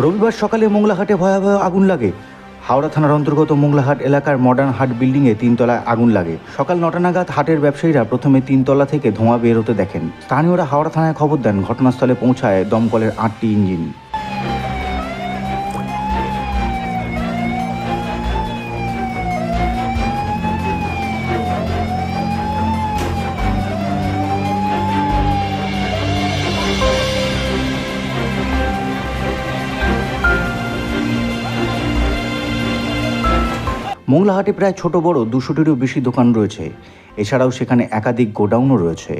রবিবার সকালে মোংলাহাটে ভয়াবহ আগুন লাগে। হাওড়া থানার অন্তর্গত মোংলাহাট এলাকার মডার্ন হাট বিল্ডিংয়ে 3 তলায় আগুন লাগে। সকাল 9টা নাগাদ হাটের ব্যবসায়ীরা প্রথমে 3 তলা থেকে ধোঁয়া বের হতে দেখেন। স্থানীয়রা হাওড়া থানায় খবর দেন। ঘটনাস্থলে পৌঁছায় দমকলের 8টি ইঞ্জিন। মোংলাহাটে প্রায় ছোট বড় 200টিরও বেশি দোকান রয়েছে। এছাড়াও সেখানে একাধিক গোডাউনও রয়েছে।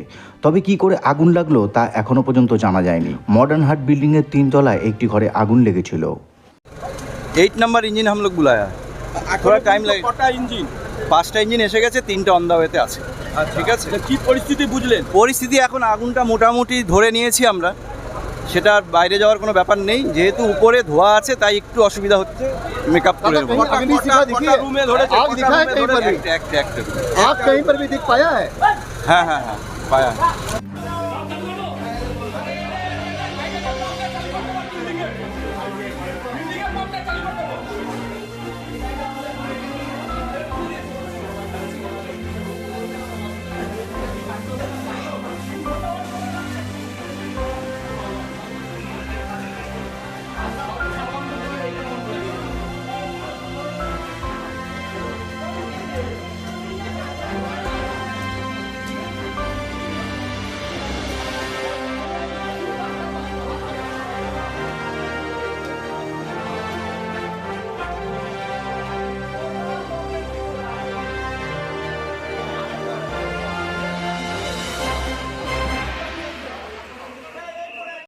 তবে কি করে আগুন লাগলো তা এখনো পর্যন্ত জানা যায়নি। মডার্ন হাট বিল্ডিংয়ের 3 তলায় একটি ঘরে আগুন লেগেছিল। 8 नंबर इंजन हम लोग बुलाया है, थोड़ा टाइम लगेगा। কটা ইঞ্জিন? 5টা ইঞ্জিন এসে গেছে, 3টা অন দা ওয়েতে আছে। ঠিক আছে, কি পরিস্থিতি বুঝলেন? পরিস্থিতি এখন আগুনটা মোটামুটি ধরে নিয়েছি আমরা, সেটা আর বাইরে যাওয়ার কোনো ব্যাপার নেই। যেহেতু উপরে ধোয়া আছে তাই একটু অসুবিধা হচ্ছে মেকআপ করে নেবো। কটা রুমে ধরেছে? आग दिखा है कहीं पर भी? একটা आग कहीं पर भी दिख पाया है? হ্যাঁ হ্যাঁ হ্যাঁ পায়া।